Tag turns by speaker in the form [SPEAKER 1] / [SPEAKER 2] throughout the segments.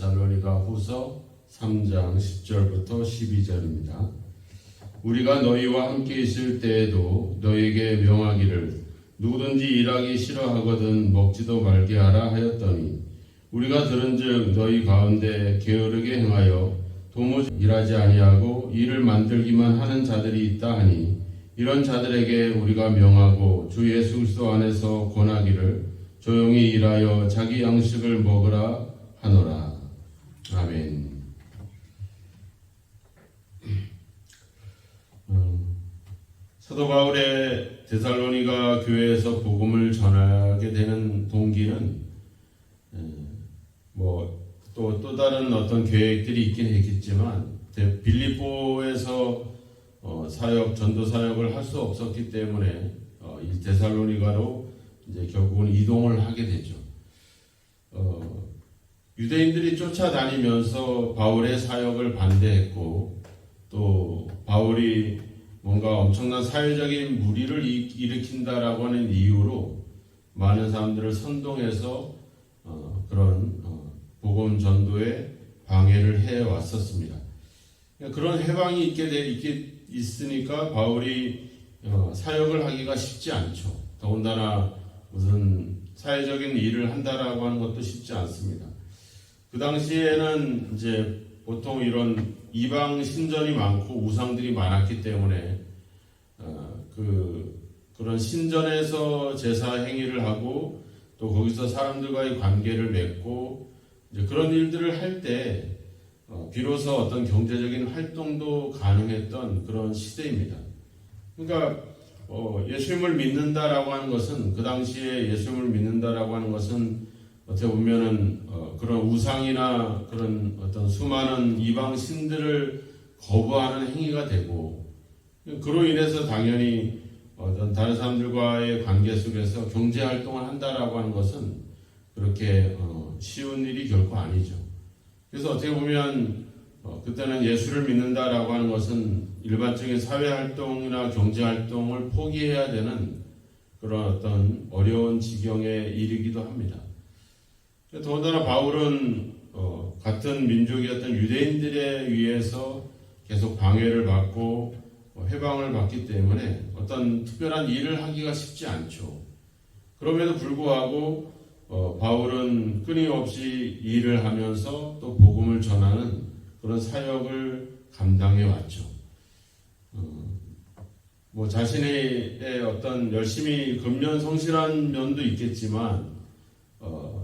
[SPEAKER 1] 데살로니가 후서 3장 10절부터 12절입니다. 우리가 너희와 함께 있을 때에도 너희에게 명하기를 누구든지 일하기 싫어하거든 먹지도 말게 하라 하였더니 우리가 들은즉 너희 가운데 게으르게 행하여 도무지 일하지 아니하고 일을 만들기만 하는 자들이 있다 하니 이런 자들에게 우리가 명하고 주 예수 그리스도 안에서 권하기를 조용히 일하여 자기 양식을 먹으라 하노라. 아멘. 사도 바울의 데살로니가 교회에서 복음을 전하게 되는 동기는 또 다른 어떤 계획들이 있긴 했겠지만 빌립보에서 사역 전도 사역을 할 수 없었기 때문에 이 데살로니가로 이제 결국은 이동을 하게 되죠. 유대인들이 쫓아다니면서 바울의 사역을 반대했고 또 바울이 뭔가 엄청난 사회적인 무리를 일으킨다라고 하는 이유로 많은 사람들을 선동해서 그런 복음 전도에 방해를 해 왔었습니다. 그런 해방이 있으니까 바울이 사역을 하기가 쉽지 않죠. 더군다나 무슨 사회적인 일을 한다라고 하는 것도 쉽지 않습니다. 그 당시에는 이제 보통 이런 이방 신전이 많고 우상들이 많았기 때문에 그런 신전에서 제사 행위를 하고 또 거기서 사람들과의 관계를 맺고 이제 그런 일들을 할 때 비로소 어떤 경제적인 활동도 가능했던 그런 시대입니다. 그러니까 예수님을 믿는다라고 하는 것은 그 당시에 예수님을 믿는다라고 하는 것은 어떻게 보면은 그런 우상이나 그런 어떤 수많은 이방 신들을 거부하는 행위가 되고 그로 인해서 당연히 어떤 다른 사람들과의 관계 속에서 경제 활동을 한다라고 하는 것은 그렇게 쉬운 일이 결코 아니죠. 그래서 어떻게 보면 그때는 예수를 믿는다라고 하는 것은 일반적인 사회 활동이나 경제 활동을 포기해야 되는 그런 어떤 어려운 지경에 이르기도 합니다. 더군다나 바울은 같은 민족이었던 유대인들에 의해서 계속 방해를 받고 해방을 받기 때문에 어떤 특별한 일을 하기가 쉽지 않죠. 그럼에도 불구하고 바울은 끊임없이 일을 하면서 또 복음을 전하는 그런 사역을 감당해 왔죠. 자신의 어떤 열심히 근면성실한 면도 있겠지만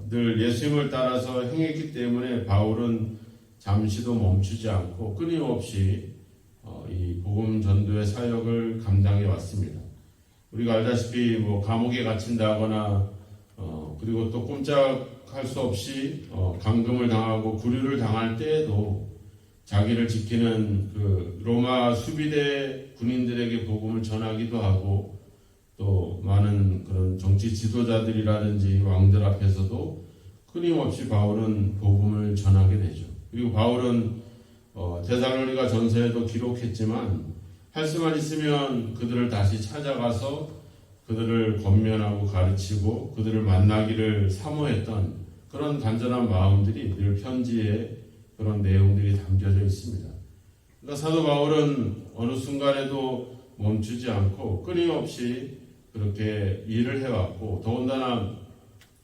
[SPEAKER 1] 늘 예수님을 따라서 행했기 때문에 바울은 잠시도 멈추지 않고 끊임없이 이 복음 전도의 사역을 감당해 왔습니다. 우리가 알다시피 감옥에 갇힌다거나 그리고 또 꼼짝할 수 없이 감금을 당하고 구류를 당할 때에도 자기를 지키는 그 로마 수비대 군인들에게 복음을 전하기도 하고 또 많은 그런 정치 지도자들이라든지 왕들 앞에서도 끊임없이 바울은 복음을 전하게 되죠. 그리고 바울은 데살로니가 전서에도 기록했지만 할 수만 있으면 그들을 다시 찾아가서 그들을 권면하고 가르치고 그들을 만나기를 사모했던 그런 간절한 마음들이 늘 편지에 그런 내용들이 담겨져 있습니다. 그러니까 사도 바울은 어느 순간에도 멈추지 않고 끊임없이 그렇게 일을 해왔고 더군다나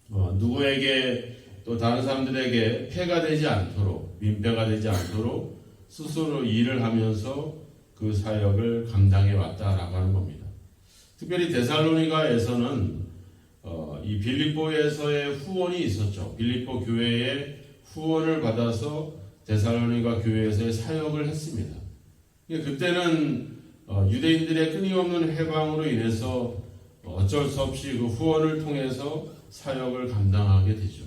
[SPEAKER 1] 누구에게 또 다른 사람들에게 폐가 되지 않도록 민폐가 되지 않도록 스스로 일을 하면서 그 사역을 감당해 왔다라고 하는 겁니다. 특별히 데살로니가에서는 이 빌립보에서의 후원이 있었죠. 빌립보 교회의 후원을 받아서 데살로니가 교회에서의 사역을 했습니다. 그때는 유대인들의 끊임없는 해방으로 인해서 어쩔 수 없이 그 후원을 통해서 사역을 감당하게 되죠.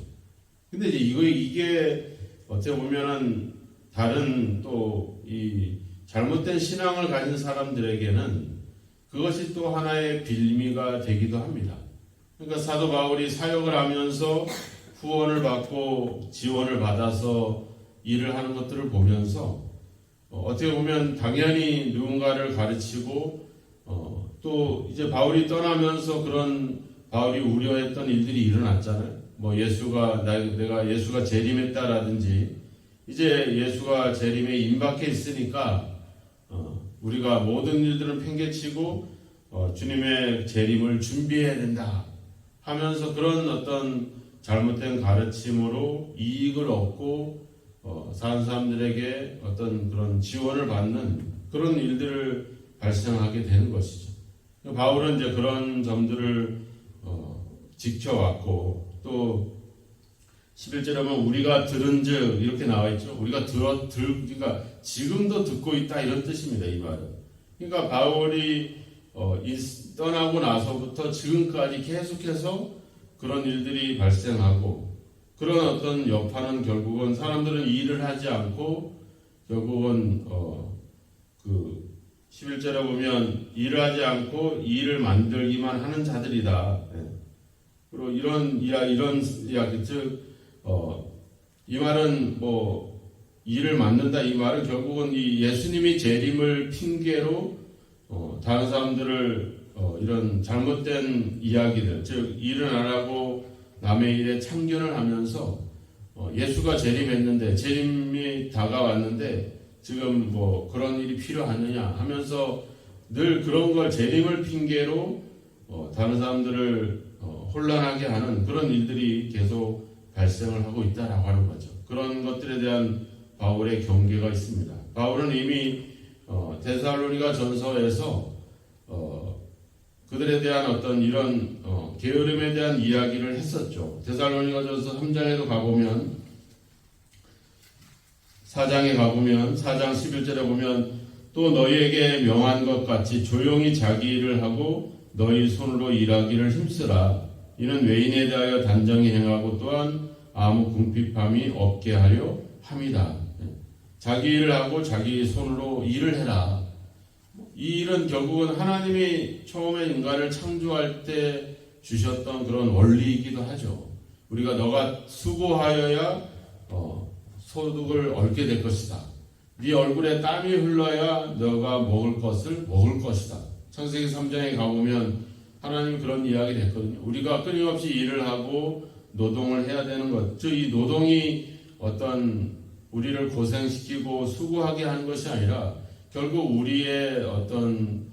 [SPEAKER 1] 근데 이게 어떻게 보면은 다른 또 이 잘못된 신앙을 가진 사람들에게는 그것이 또 하나의 빌미가 되기도 합니다. 그러니까 사도 바울이 사역을 하면서 후원을 받고 지원을 받아서 일을 하는 것들을 보면서 어떻게 보면 당연히 누군가를 가르치고 또 이제 바울이 떠나면서 그런 바울이 우려했던 일들이 일어났잖아요. 뭐 내가 예수가 재림했다라든지 이제 예수가 재림에 임박해 있으니까 우리가 모든 일들은 팽개치고 주님의 재림을 준비해야 된다 하면서 그런 어떤 잘못된 가르침으로 이익을 얻고 사는 사람들에게 어떤 그런 지원을 받는 그런 일들을 발생하게 되는 것이죠. 바울은 이제 그런 점들을 지켜왔고 또 11절에 보면 우리가 들은즉 이렇게 나와 있죠. 우리가 그러니까 지금도 듣고 있다 이런 뜻입니다. 이 말은. 그러니까 바울이 떠나고 나서부터 지금까지 계속해서 그런 일들이 발생하고 그런 어떤 여파는 결국은 사람들은 일을 하지 않고 결국은 그 11절에 보면 일을 하지 않고 일을 만들기만 하는 자들이다. 그리고 이런 이야기 즉 이 말은 뭐 일을 만든다 이 말은 결국은 이 예수님이 재림을 핑계로 다른 사람들을 이런 잘못된 이야기들 즉 일을 안 하고 남의 일에 참견을 하면서 예수가 재림했는데 재림이 다가왔는데 지금 뭐 그런 일이 필요하느냐 하면서 늘 그런 걸 재림을 핑계로 다른 사람들을 혼란하게 하는 그런 일들이 계속 발생을 하고 있다라고 하는 거죠. 그런 것들에 대한 바울의 경계가 있습니다. 바울은 이미 데살로니가 전서에서 그들에 대한 어떤 이런 게으름에 대한 이야기를 했었죠. 데살로니가 전서 3장에도 가보면 4장 11절에 보면 또 너희에게 명한 것 같이 조용히 자기 일을 하고 너희 손으로 일하기를 힘쓰라. 이는 외인에 대하여 단정히 행하고 또한 아무 궁핍함이 없게 하려 함이다. 자기 일을 하고 자기 손으로 일을 해라. 이 일은 결국은 하나님이 처음에 인간을 창조할 때 주셨던 그런 원리이기도 하죠. 우리가 너가 수고하여야 소득을 얻게 될 것이다. 네 얼굴에 땀이 흘러야 너가 먹을 것을 먹을 것이다. 창세기 3장에 가보면 하나님이 그런 이야기를 했거든요. 우리가 끊임없이 일을 하고 노동을 해야 되는 것. 즉 이 노동이 어떤 우리를 고생시키고 수고하게 하는 것이 아니라 결국 우리의 어떤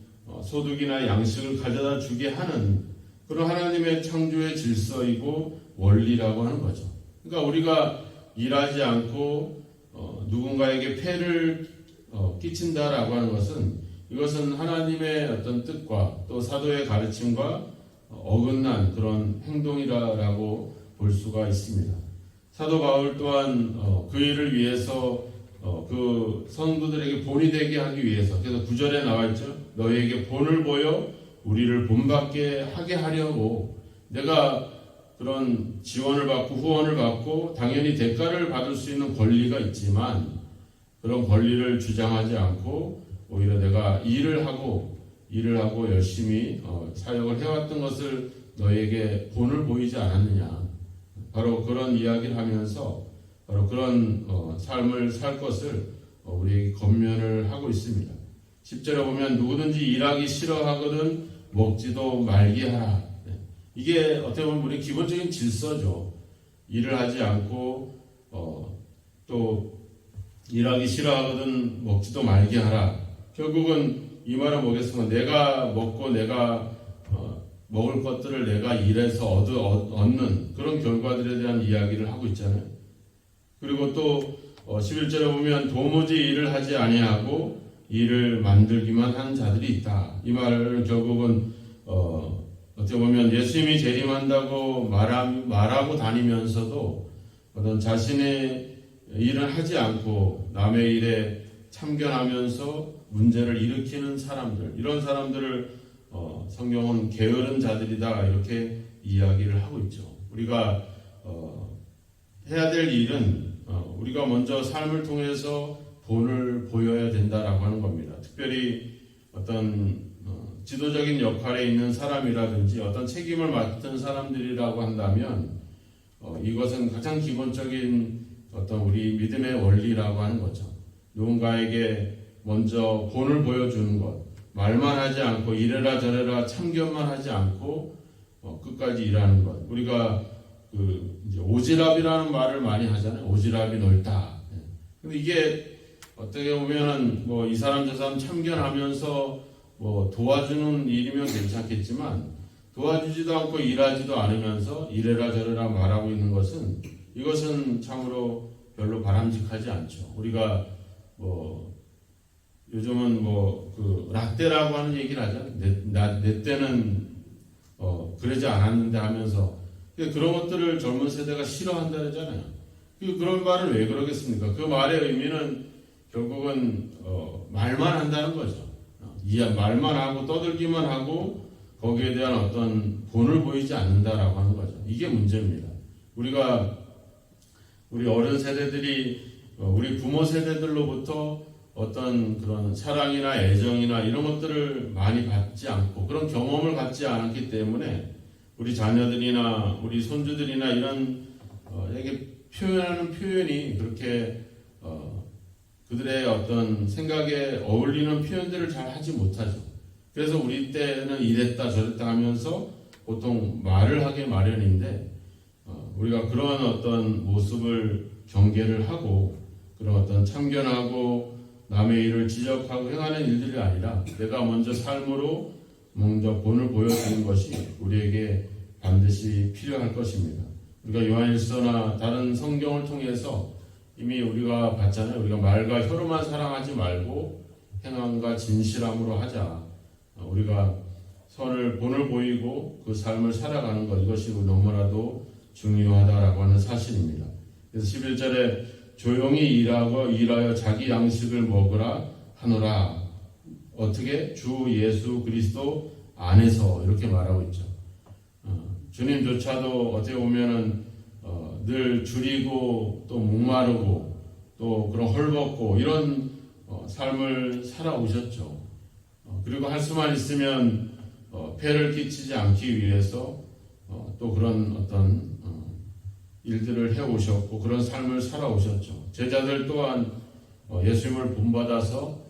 [SPEAKER 1] 소득이나 양식을 가져다 주게 하는 그런 하나님의 창조의 질서이고 원리라고 하는 거죠. 그러니까 우리가 일하지 않고 누군가에게 폐를 끼친다라고 하는 것은 이것은 하나님의 어떤 뜻과 또 사도의 가르침과 어긋난 그런 행동이라고 볼 수가 있습니다. 사도 바울 또한 그 일을 위해서 그 성도들에게 본이 되게 하기 위해서 그래서 9절에 나와 있죠. 너희에게 본을 보여 우리를 본받게 하게 하려고 내가 그런 지원을 받고 후원을 받고 당연히 대가를 받을 수 있는 권리가 있지만 그런 권리를 주장하지 않고 오히려 내가 일을 하고 열심히 사역을 해왔던 것을 너에게 본을 보이지 않았느냐. 바로 그런 이야기를 하면서 바로 그런 삶을 살 것을 우리에게 권면을 하고 있습니다. 10절에 보면 누구든지 일하기 싫어하거든 먹지도 말게 하라. 이게 어떻게 보면 우리 기본적인 질서죠. 일을 하지 않고 또 일하기 싫어하거든 먹지도 말게 하라. 결국은 이 말은 뭐겠습니까? 내가 먹고 내가 먹을 것들을 내가 일해서 얻는 그런 결과들에 대한 이야기를 하고 있잖아요. 그리고 또 11절에 보면 도무지 일을 하지 아니하고 일을 만들기만 한 자들이 있다. 이 말을 결국은 어떻게 보면 예수님이 재림한다고 말하고 다니면서도 어떤 자신의 일을 하지 않고 남의 일에 참견하면서 문제를 일으키는 사람들, 이런 사람들을 성경은 게으른 자들이다 이렇게 이야기를 하고 있죠. 우리가 해야 될 일은 우리가 먼저 삶을 통해서 본을 보여야 된다라고 하는 겁니다. 특별히 어떤 지도적인 역할에 있는 사람이라든지 어떤 책임을 맡은 사람들이라고 한다면 이것은 가장 기본적인 어떤 우리 믿음의 원리라고 하는 거죠. 누군가에게 먼저 본을 보여주는 것, 말만 하지 않고 이래라 저래라 참견만 하지 않고 끝까지 일하는 것. 우리가 이제 오지랖이라는 말을 많이 하잖아요. 오지랖이 넓다. 근데 이게 어떻게 보면은 뭐 이 사람 저 사람 참견하면서 뭐 도와주는 일이면 괜찮겠지만 도와주지도 않고 일하지도 않으면서 이래라 저래라 말하고 있는 것은 이것은 참으로 별로 바람직하지 않죠. 우리가 뭐 요즘은 뭐 그 라떼라고 하는 얘기를 하죠. 내 때는 그러지 않았는데 하면서 그런 것들을 젊은 세대가 싫어한다 그러잖아요. 그런 말을 왜 그러겠습니까? 그 말의 의미는 결국은 말만 한다는 거죠. 말만 하고 떠들기만 하고 거기에 대한 어떤 본을 보이지 않는다라고 하는 거죠. 이게 문제입니다. 우리 어른 세대들이 우리 부모 세대들로부터 어떤 그런 사랑이나 애정이나 이런 것들을 많이 받지 않고 그런 경험을 갖지 않았기 때문에 우리 자녀들이나 우리 손주들이나 이런 이렇게 표현하는 표현이 그렇게 그들의 어떤 생각에 어울리는 표현들을 잘 하지 못하죠. 그래서 우리 때는 이랬다 저랬다 하면서 보통 말을 하게 마련인데 우리가 그런 어떤 모습을 경계를 하고 그런 어떤 참견하고 남의 일을 지적하고 행하는 일들이 아니라 내가 먼저 삶으로 먼저 본을 보여주는 것이 우리에게 반드시 필요할 것입니다. 우리가 요한일서나 다른 성경을 통해서 이미 우리가 봤잖아요. 우리가 말과 혀로만 사랑하지 말고 행함과 진실함으로 하자. 우리가 본을 보이고 그 삶을 살아가는 것 이것이 너무나도 중요하다라고 하는 사실입니다. 그래서 11절에 조용히 일하여 자기 양식을 먹으라 하노라. 어떻게? 주 예수 그리스도 안에서 이렇게 말하고 있죠. 주님조차도 어떻게 보면은 늘 줄이고 또 목마르고 또 그런 헐벗고 이런 삶을 살아오셨죠. 그리고 할 수만 있으면 폐를 끼치지 않기 위해서 또 그런 어떤 일들을 해오셨고 그런 삶을 살아오셨죠. 제자들 또한 예수님을 본받아서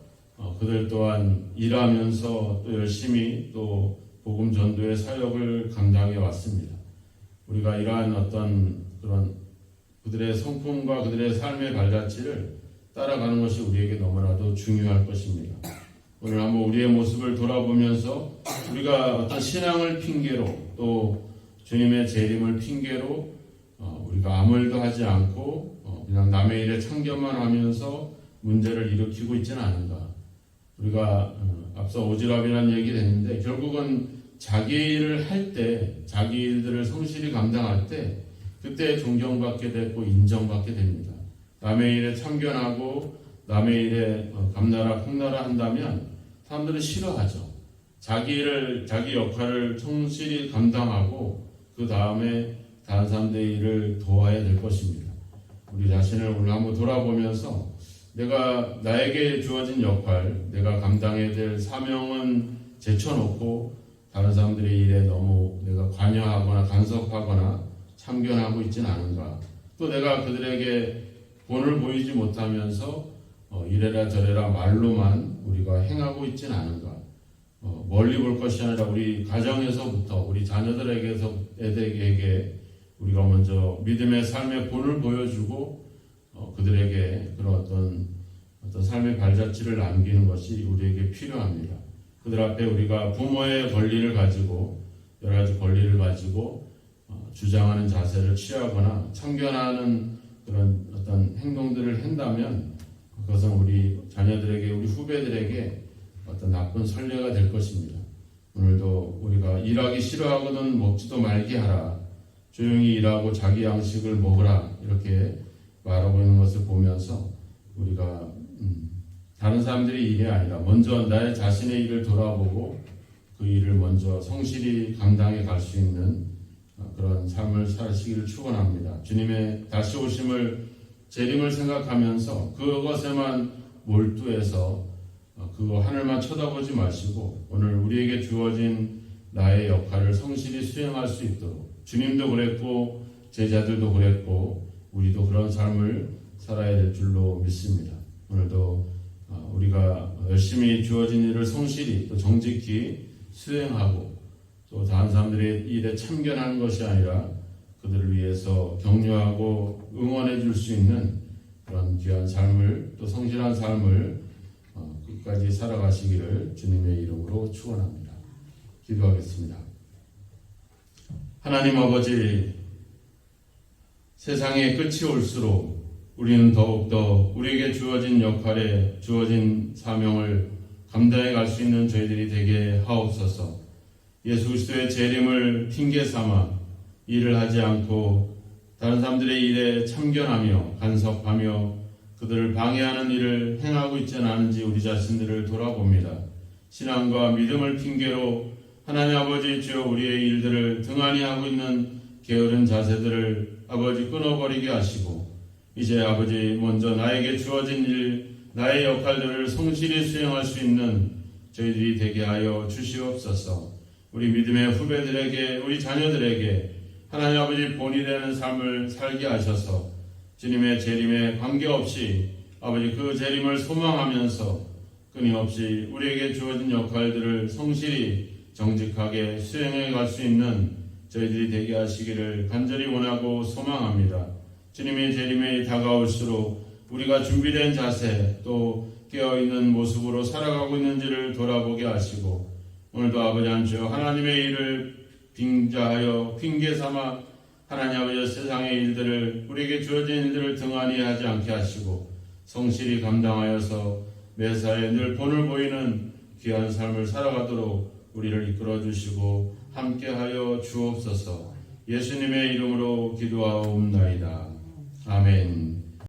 [SPEAKER 1] 그들 또한 일하면서 또 열심히 또 복음 전도의 사역을 감당해 왔습니다. 우리가 이러한 어떤 그런 그들의 성품과 그들의 삶의 발자취를 따라가는 것이 우리에게 너무나도 중요할 것입니다. 오늘 한번 우리의 모습을 돌아보면서 우리가 어떤 신앙을 핑계로 또 주님의 재림을 핑계로 우리가 아무 일도 하지 않고 그냥 남의 일에 참견만 하면서 문제를 일으키고 있지는 않은가. 우리가 앞서 오지랖이라는 얘기를 했는데 결국은 자기 일을 할 때 자기 일들을 성실히 감당할 때 그때 존경받게 되고 인정받게 됩니다. 남의 일에 참견하고 남의 일에 감나라 콩나라 한다면 사람들은 싫어하죠. 자기 역할을 성실히 감당하고 그 다음에 다른 사람들의 일을 도와야 될 것입니다. 우리 자신을 오늘 한번 돌아보면서 나에게 주어진 역할, 내가 감당해야 될 사명은 제쳐놓고 다른 사람들의 일에 너무 내가 관여하거나 간섭하거나 참견하고 있지는 않은가. 또 내가 그들에게 본을 보이지 못하면서 이래라 저래라 말로만 우리가 행하고 있지는 않은가. 멀리 볼 것이 아니라 우리 가정에서부터 우리 자녀들에게 우리가 먼저 믿음의 삶의 본을 보여주고 그들에게 그런 어떤 삶의 발자취를 남기는 것이 우리에게 필요합니다. 그들 앞에 우리가 부모의 권리를 가지고 여러 가지 권리를 가지고 주장하는 자세를 취하거나 참견하는 그런 어떤 행동들을 한다면 그것은 우리 자녀들에게 우리 후배들에게 어떤 나쁜 선례가 될 것입니다. 오늘도 우리가 일하기 싫어하거든 먹지도 말게 하라. 조용히 일하고 자기 양식을 먹으라. 이렇게 말하고 있는 것을 보면서 우리가 다른 사람들의 일이 아니라 먼저 나의 자신의 일을 돌아보고 그 일을 먼저 성실히 감당해 갈 수 있는 그런 삶을 사시기를 축원합니다. 주님의 다시 오심을 재림을 생각하면서 그것에만 몰두해서 그거 하늘만 쳐다보지 마시고 오늘 우리에게 주어진 나의 역할을 성실히 수행할 수 있도록 주님도 그랬고 제자들도 그랬고 우리도 그런 삶을 살아야 될 줄로 믿습니다. 오늘도 우리가 열심히 주어진 일을 성실히 또 정직히 수행하고 또 다른 사람들의 일에 참견하는 것이 아니라 그들을 위해서 격려하고 응원해 줄 수 있는 그런 귀한 삶을 또 성실한 삶을 끝까지 살아가시기를 주님의 이름으로 축원합니다. 기도하겠습니다. 하나님 아버지, 세상의 끝이 올수록 우리는 더욱더 우리에게 주어진 역할에 주어진 사명을 감당해 갈 수 있는 저희들이 되게 하옵소서. 예수 그리스도의 재림을 핑계 삼아 일을 하지 않고 다른 사람들의 일에 참견하며 간섭하며 그들을 방해하는 일을 행하고 있지는 않은지 우리 자신들을 돌아봅니다. 신앙과 믿음을 핑계로 하나님 아버지 주여 우리의 일들을 등한히 하고 있는 게으른 자세들을 아버지 끊어버리게 하시고 이제 아버지 먼저 나에게 주어진 일, 나의 역할들을 성실히 수행할 수 있는 저희들이 되게 하여 주시옵소서. 우리 믿음의 후배들에게, 우리 자녀들에게 하나님 아버지 본이 되는 삶을 살게 하셔서 주님의 재림에 관계없이 아버지 그 재림을 소망하면서 끊임없이 우리에게 주어진 역할들을 성실히 정직하게 수행해 갈 수 있는 저희들이 되게 하시기를 간절히 원하고 소망합니다. 주님의 재림이 다가올수록 우리가 준비된 자세 또 깨어있는 모습으로 살아가고 있는지를 돌아보게 하시고 오늘도 아버지 안주여 하나님의 일을 빙자하여 핑계삼아 하나님 아버지 세상의 일들을 우리에게 주어진 일들을 등한히 하지 않게 하시고 성실히 감당하여서 매사에 늘 본을 보이는 귀한 삶을 살아가도록 우리를 이끌어 주시고 함께하여 주옵소서. 예수님의 이름으로 기도하옵나이다. 아멘.